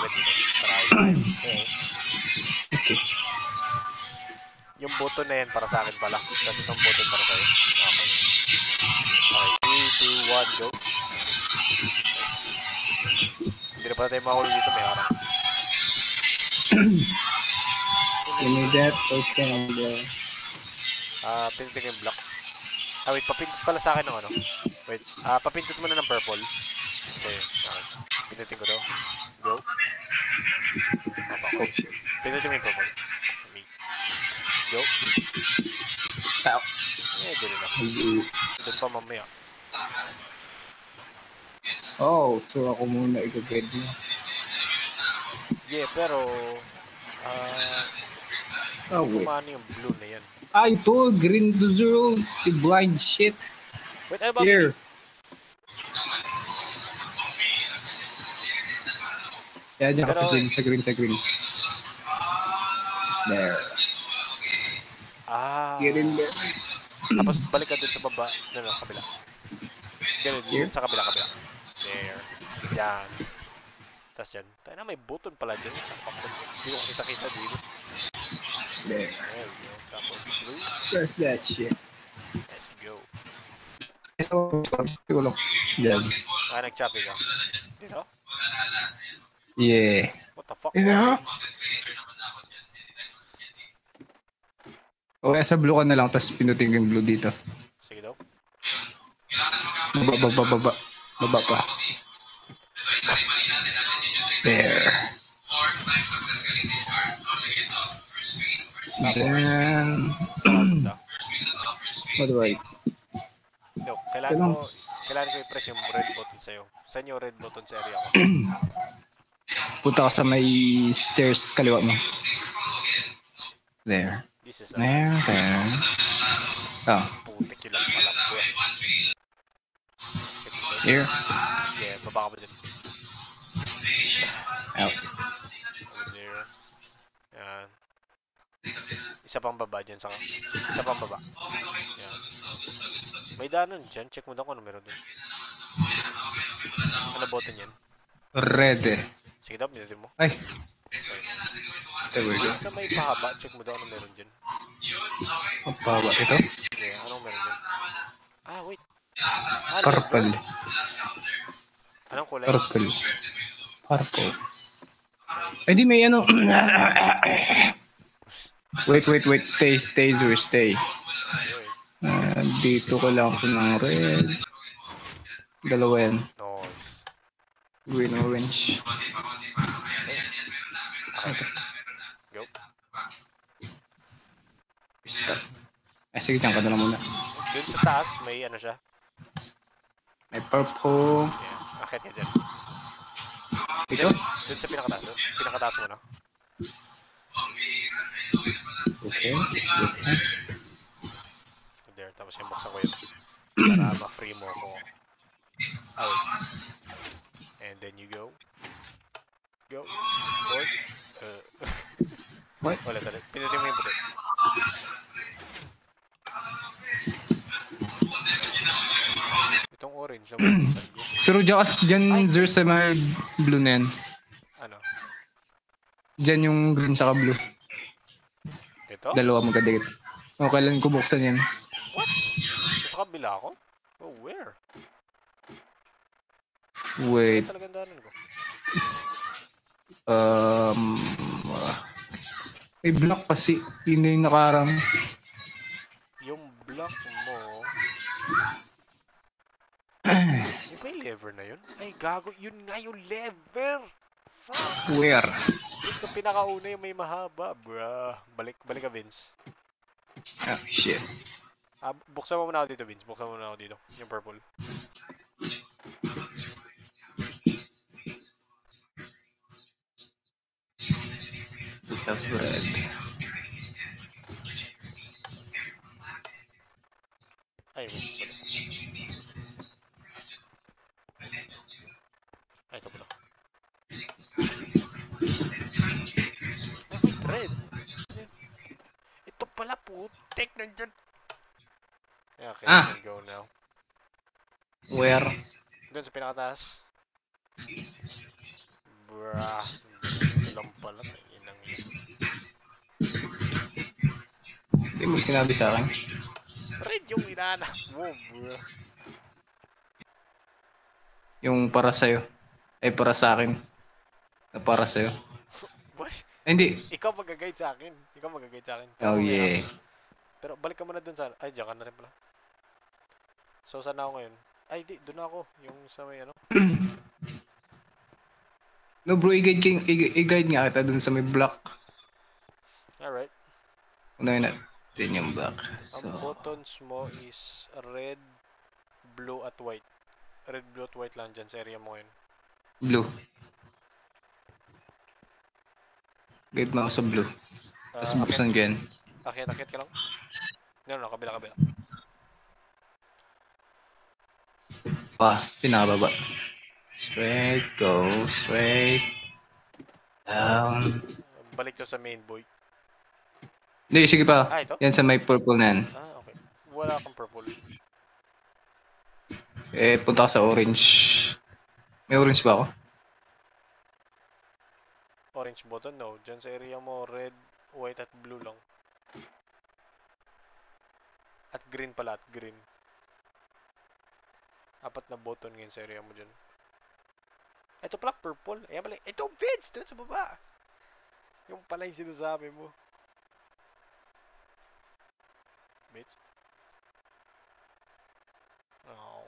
gamit dito. Para okay. Okay. Yung button na yan para sa akin pala. Tapos itong button para sa'yo. Okay. Okay, 3, 2, 1, go. Hindi na pala tayo mahuli dito, may harang. Give me that token. Pindutin ko yung block. Wait, papindot pala sa akin ng ano. Wait, papindot mo na ng purple. Okay, pindutin ko to. Go. Okay. Pindutin mo yung purple. Go. Dili na. Doon pa mamaya. Oh, so ako muna i-guide mo. Yeah, pero wait. kumano yung blue na yan. Ito, green to zero. You blind shit. Wait, ano ba? Here. Yan dyan ka sa green. There. Get in there. Tapos balik ka dun sa baba. No, kabila. Ganun, yun sa kabila. There. Yan. Tapos yan. Tayo na, may button pala dyan. Hindi ko kita dito. There. There we go. Tapos blue. Press that shit. Let's go. Yes. Nag-choppy ka. Dito? Yeah. What the fuck? Yeah. O sa blue ka na lang, tapos pinutin ko yung blue dito. Sige daw. Baba pa. There. Then... What do I... Yo, kailangan ko i-press yung red button sa'yo. Saan yung red button sa area ko? Punta ka sa may stairs kaliwa mo. There. This is There. Oh. Putik yun lang pala po. Here. Yeah, baba ka ba dyan? Out. Over there. Yan. Isa pang baba dyan. Isa pang baba. Yan. May daanan dyan. Check mo daw kung ano meron dun. Ano button yan? Red. Sige daw, minutin mo. Ay. There we go. Sa may pahaba, check mo daw ano meron dyan. Pahaba. Ito? Yeah, anong meron dyan? Wait. Purple. Anong kulay? Purple. Ay, di may ano. Wait. Stay. Dito ko lang ako ng red. Dalawa yan. Nice. Green, orange. Okay. Go. Stop. Sige, dyan ka na lang muna. Dun sa taas, may ano siya. May purple. Yeah, akit ka dyan. Ito? Dun sa pinakataas. Pinakataas mo na. Okay. There, tapos yung buksan ko yun. Para ma-free mo ako. And then you go. Forward. What? Ulit. Pinutin mo yung puti. Itong orange naman. Pero dyan Zer, sa mga blue na yan. Ano? Dyan yung green saka blue. Ito? Dalawa magkadikit. O, kailan ko buksan yan? What? Sa kabila ako? Oh, where? Wait. Ano talagang daanan ko? May block kasi. Yun na yung nakarang. Yung block mo... Di ba yung lever na yun? Ay, gago. Yun nga yung lever! Fuck! Where? Yun sa pinakauna yung may mahaba, bruh. Balik ka, Vince. Oh, shit. Buksan mo muna ako dito, Vince. Buksan mo muna ako dito. Yung purple. We have red. Ay, wait. Ay, ito pala. Ay, wait, red. Ito pala, putik. Nandyan. Okay, we can go now. Where? Doon sa pinakataas. Bruh. Ganito lang pala. Inang yan. Hindi mo sinabi sa akin. Red yung inaanap mo, bruh. Yung para sa'yo. Ay, para sa akin. Na para sa'yo. What? Ay, hindi. Ikaw mag-guide sa akin. Ikaw mag-guide sa akin. Oh, mamaya. yeah. Pero balik ka muna dun sa... Ay, diyan ka na rin pala. So, saan ako ngayon? Ay, di. Dun ako. Yung sa may ano. No bro, i-guide nga kita dun sa may block. Alright. Unahin natin yung block. Ang So, buttons mo is red, blue, at white. Red, blue, at white lang dyan sa area mo ngayon. blue. Guide mo ako sa blue. Tapos buksan ko yan. Akit ka lang. No, kabila. Pinababa. Straight, go, straight. Down. Balik to sa main boy. Hindi, sige pa. Ito? Yan sa may purple na yan. Okay. Wala kang purple. Punta ka sa orange. May orange ba ako? Orange button? No. Dyan sa area mo, red, white, at blue lang. At green pala, at green. 4 na button ngayon sa area mo dyan. Ito pala, purple. Ayan pala. Ito, Vince! Doon sa baba! Yung pala yung sinasabi mo. Vince? Oh.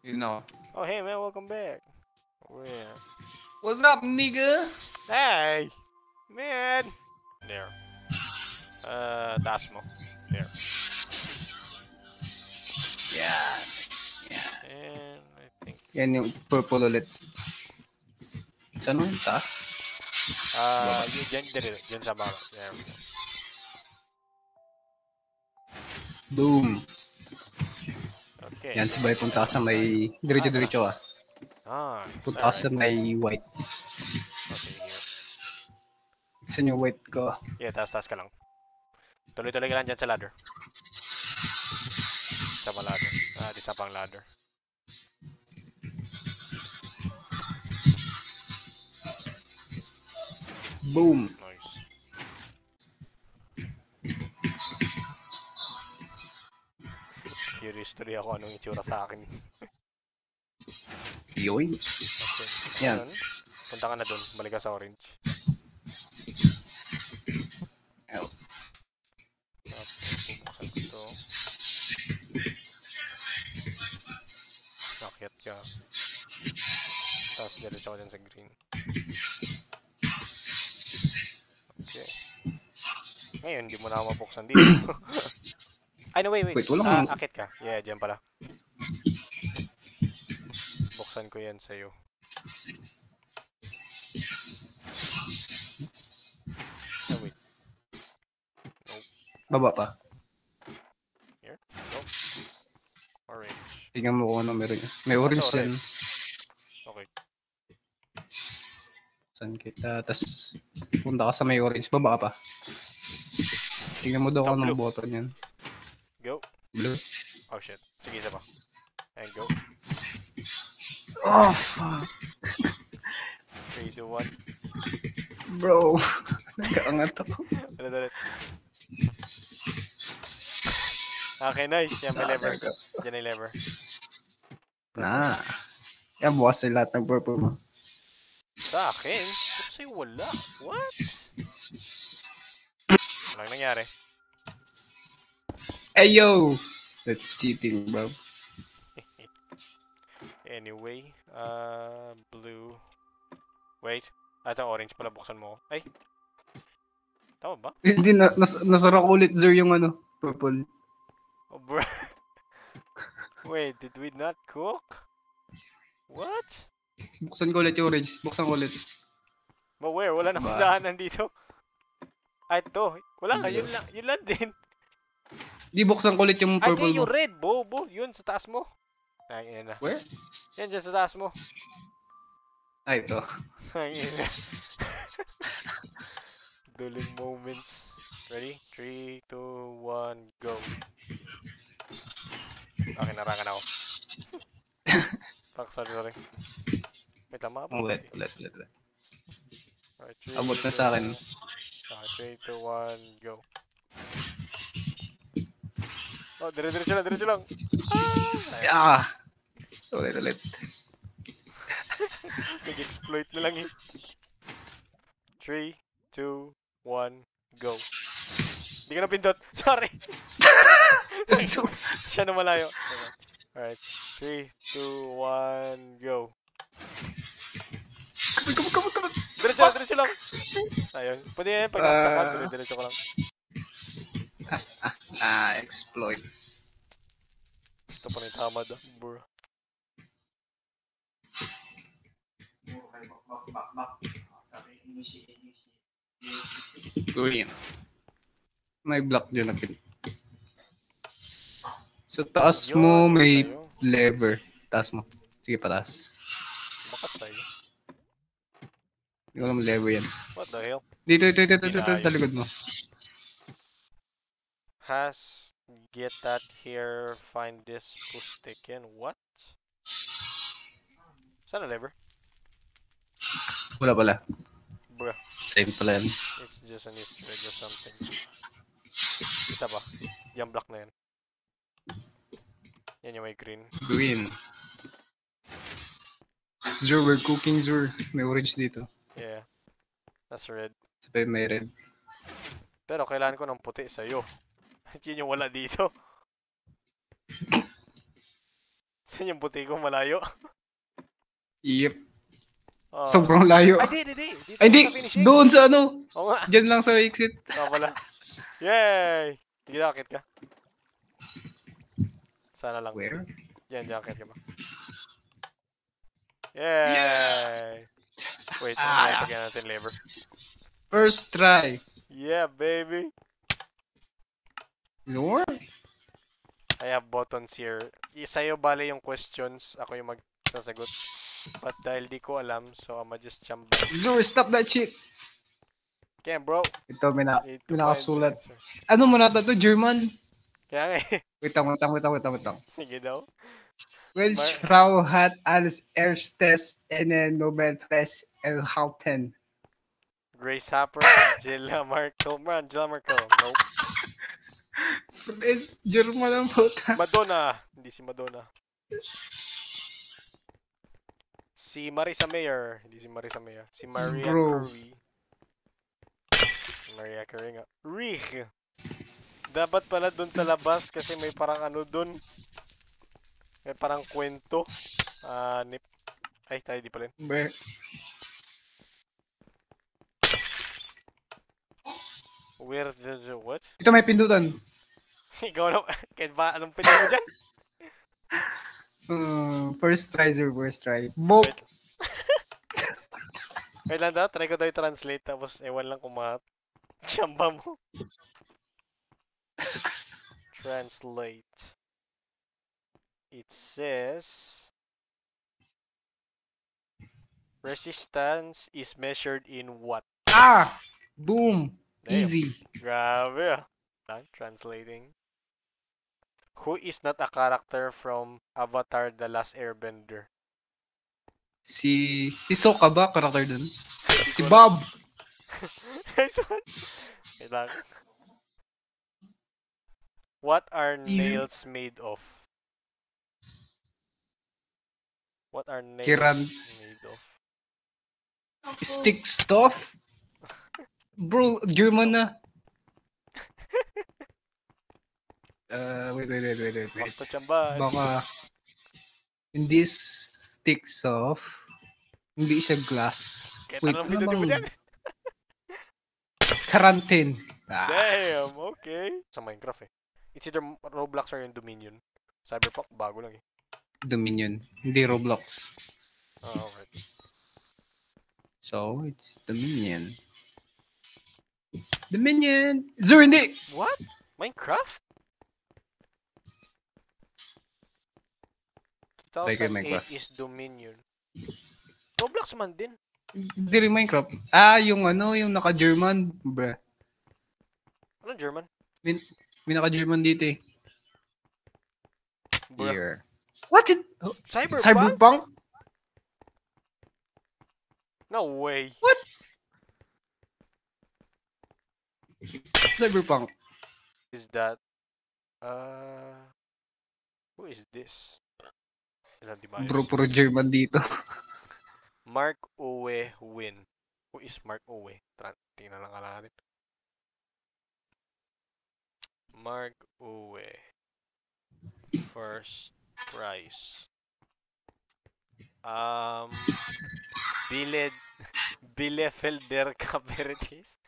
Yun ako. Oh, hey man, welcome back. Oh, yeah. What's up, nigga? Hey! Man! There. Taas mo. There. Yeah. And I think... Yan yung purple ulit. Saan mo yung taas? Dyan sa baba. There we go. Boom. Okay. Yan, sabay punta ka sa may... Diretso ah. Punta ka sa may white. Okay, here. Saan yung white ko? Yeah, taas ka lang. Tuloy-tuloy ka lang dyan sa ladder. Isa pa ladder. Isa pang ladder. Boom. Nice. Curious tuloy ako anong itsura sa akin. Yoy. Okay. Yan. Ayun. Punta ka na dun. Balik ka sa orange. Ow. Okay, bubuksan ko to. Nakyat ka. Tapos diretso ako dyan sa green. Okay. Ngayon, hindi mo na ako mabuksan dito. Ay, no, wait. Wait, walang... Akit ka. Yeah, dyan pala. Buksan ko yan sa'yo. Oh, wait. Nope. Baba pa. Here? Nope. Orange. Tingnan mo kung ano meron niya. May orange Ito, yan. Okay. Saan kita? Tapos punta ka sa may orange. Baba ka pa. Tingnan mo daw kung anong button yan. Go. Blue. Oh, shit. Sige, isa pa. And go. Oh, fuck. 3, 2, 1. Bro. Nagkaangat ako. Ulit. Okay, nice. Yan, may lever. Diyan ay lever. Yan, bukas na lahat ng purple mo. Sa akin? Ba't sa'yo wala? What? Walang nangyari. Hey, yo! That's cheating, bro. Anyway, blue. Wait. Ito, orange pala. Buksan mo. Ay. Tama ba? Hindi, nasara ko ulit, Zer, yung ano. Purple. Oh, bro. Wait, did we not cook? What? Buksan ko ulit yung orange. Buksan ko ulit. But where? Wala namang Ba? daanan dito. Ay, ito. Wala nga, Hindi. yun lang. Yun lang din. Di buksan ko ulit yung Ay, purple di, mo. yung red, bo. Yun, sa taas mo. Ay, yan na. Where? Yan, dyan sa taas mo. Ay, ito. Ay, yan na. Dueling moments. Ready? 3, 2, 1, go. Okay, narangan ako. Fuck, sorry. May tama ba? Ulit. Alright, Abot na 3, sa akin. 3, 2, 1, go. Oh, diretso lang. Ah! Ulit. Nag-exploit na lang eh. 3, 2, 1, go. Hindi ka na pindot. Sorry. Siya na malayo. Alright. 3, 2, 1, go. Come on. Diretso lang. Ayun. Pwede yan. Pag nakatakan, diretso ko lang. Exploit. Gusto pa rin tama daw, bro. Green. May block dyan na pin. Sa taas Yun, mo may tayo. lever. Taas mo. Sige, pataas. Bakas tayo. Hindi ko alam lever yan. What the hell? Dito. Inayos. Sa likod mo. Has get that here, find this, push taken. What? Saan ang lever? Wala pala. Bruh, Same pala yan. it's just an Easter egg or something. Isa ba? Yung block na yan. Yan yung may green. Green. Zur, we're cooking, Zur. May orange dito. Yeah. That's red. Sabi may red. Pero kailangan ko ng puti sa'yo. Yun yung wala dito. Saan yung puti ko malayo? Yep. Oh. Sobrang layo. Ay, di. Dito Ay, hindi! sa finishing. Doon sa ano! Oo nga. Diyan lang sa exit. Oo pala. Yay! Sige, akit ka. Sana lang. Where? Yan, akit ka ba? Yay! Wait, pagyan natin lever. First try. Yeah, baby! Your? I have buttons here. Sa'yo bale yung questions, ako yung magsasagot. But dahil di ko alam, so I'ma just jump back. Zur, stop that shit! Can't, bro. Ito, may Need to find nakasulat. the answer. Ano mo nata to? German? Kaya nga eh. Wait lang. Sige daw. Welche Frau hat als erstes eine Nobelpreis erhalten? Grace Hopper, Angela Merkel. Bro, Angela Merkel. Nope. German ang puta. Madonna. Hindi si Madonna. Si Marisa Mayer. Hindi si Marisa Mayer. Si Maria Bro. Curie. Maria Curie nga. Rich. Dapat pala dun sa labas kasi may parang ano dun. May parang kwento. Nip. Ay, tayo di pala yun. Ber. Where the what? Ito may pindutan. Ikaw na. Kahit ba anong pwede mo dyan? First try, Zur. First try. Boop! Wait. Wait lang daw. Try ko daw i-translate. Tapos ewan lang kung tsamba mo. Translate. It says resistance is measured in what? Ah! Boom! Damn. Easy. Grabe ah. Translating. Who is not a character from Avatar The Last Airbender? Si Hisoka ba? Karakter dun? Si Bob! Nice one. Wait lang. What are Easy. nails made of? What are nails Kiran. made of? Stick stuff? Bro, German na. Wait. Bakto tsamba. Baka hindi sticks off. Hindi siya glass. Kahit Wait, anong ano pindutin mo bang? dyan? Quarantine. Damn, okay. Sa Minecraft eh. It's either Roblox or yung Dominion. Cyberpunk, bago lang eh. Dominion. Hindi Roblox. Oh, alright. So, it's Dominion. Dominion! Zur, hindi! What? Minecraft? Try ko 2008 yung Minecraft. is Dominion. Roblox man din. Hindi rin Minecraft. Yung yung naka-German. Bruh. Ano German? May naka-German dito eh. Bruh. Here. What? Cyberpunk? Cyberpunk? No way. What? Cyberpunk. Is that? Who is this? Ilan di ba yun? Bro, puro German dito. Mark Owe Win. Who is Mark Owe? Tingnan lang ka natin. Mark Owe. First prize. Bielefelder Cabarets.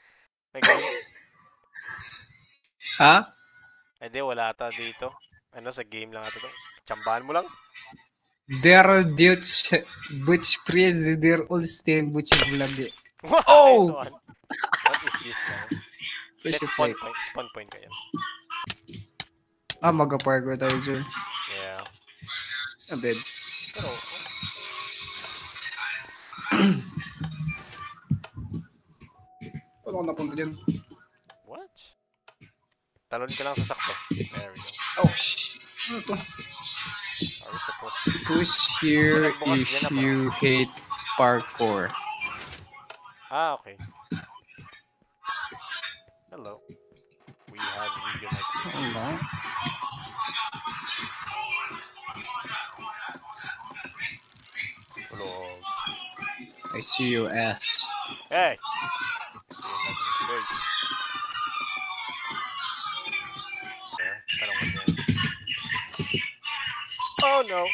Ha? Hindi, wala ata dito. Ano, sa game lang ata to. Tsambahan mo lang. Der Deutsch Butch Prize der Ulstein Butch Vlog. Oh! What is this now? Set Pressure spawn plate. point. Spawn point ka yan. Mag-parkour tayo, sir. Yeah. A bit. Pero, Paano ako napunta dyan? what? Talon ka lang sa sakto. There we go. Oh, shit. Ano to? Are we supposed to? Who's here if you hate parkour? Ah, okay. Hello. We have reunited. Ano? Hello. I see your ass. Hey! There, tanong ko dyan. Oh no!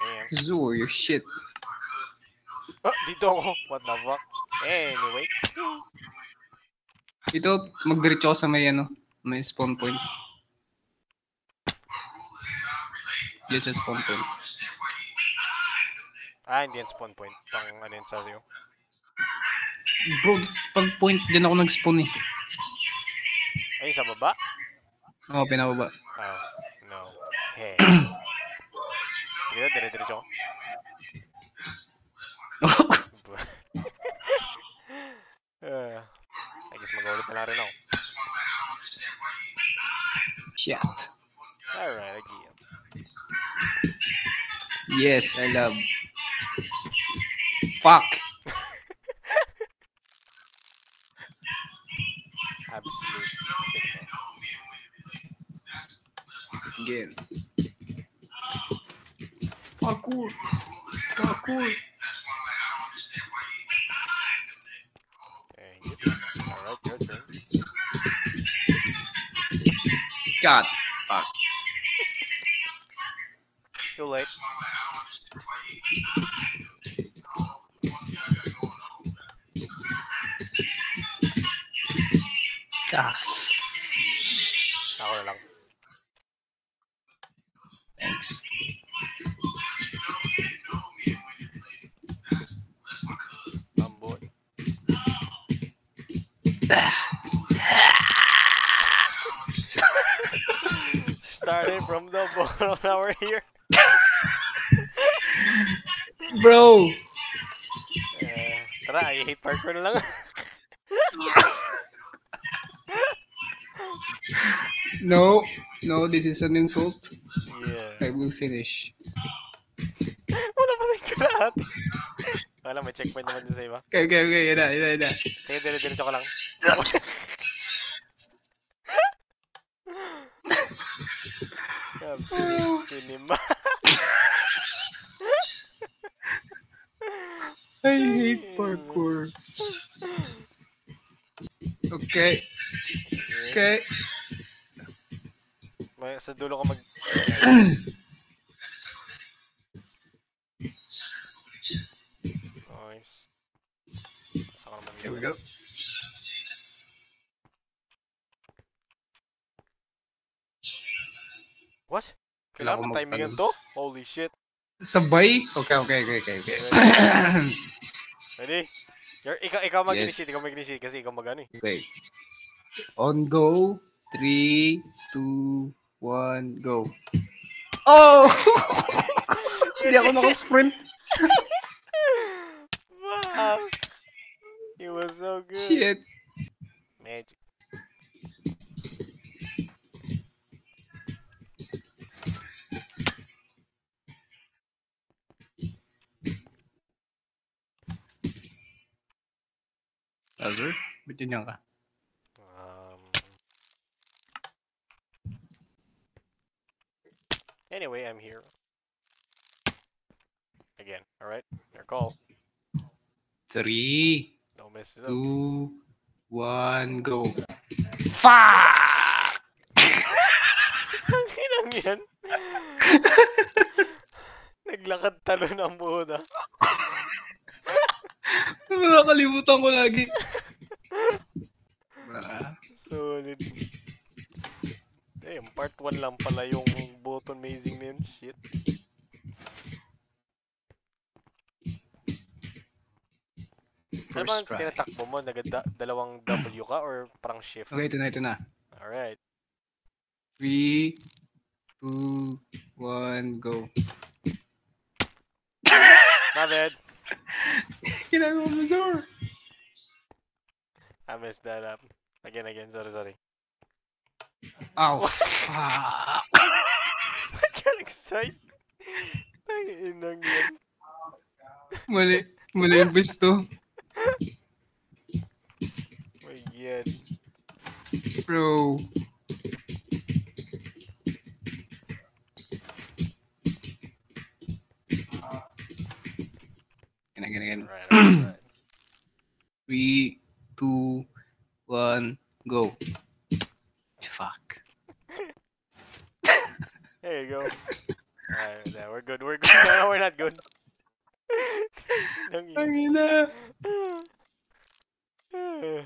Damn. Zur, your shit. Oh, dito ako. What the fuck? Anyway. Dito, magdiretso ako sa may spawn point. Yes, sa spawn point. Ah, hindi yan spawn point. Pang ano yun sa'yo. Bro, dito sa spawn point, dyan ako nag-spawn eh. Ay, sa baba? Oo, pinababa. Oh, no. Hey. Sige, dire-diretso ako. I guess mag-ulit na lang rin ako. Shit. Alright, I give. Yes, I love. Fuck. Absolute shit. Again. Parkour. Parkour. Okay, yep. Alright, your turn. God. Fuck. Too late. God. Ako na lang. Thanks. Ambot. Started from the bottom, now we're here. Bro. Tara, I hate parkour na lang. No. No, this is an insult. Yeah. I will finish. Wala pa rin kalahati. Wala, may checkpoint naman din sa iba. Okay. Yan na. Sige, dire-diretso ko lang. Cinema. I hate parkour. Okay. May, sa dulo ka mag... Nice. Saka naman Here we go. Kailangan ako na timingan magtanong. to? Holy shit. Sabay? Okay. Ready? Ikaw Yes. mag-initiate kasi ikaw mag-ano eh. Okay. On go. 3, 2, 1, go. Oh! Hindi ako nakasprint. Wow! It was so good. Shit. Magic. Azur, ba't yun ka? Anyway, I'm here. Again, alright? Your call. 3, Don't mess it up. 2, 1, go. Fuck! Ang hinang yan. Naglakad talon ang buhod ah. Nakakalimutan ko lagi. Bra. Solid. Damn, part 1 lang pala yung button mazing na yun. Shit. Ano bang First try. tinatakbo mo? Dalawang W ka or parang shift? Okay, ito na. Alright. 3, 2, 1, go. My bad. Kailangan mo, Zor. I messed that up. Again. Sorry. Ow, fuck. I got excited. Ang inang yan. Mali yung gusto. My God. Bro. Again. Right. 3, 2, 1, go. Fuck. There you go. Alright, yeah, we're good. No, we're not good. Ang Ang ina. ina.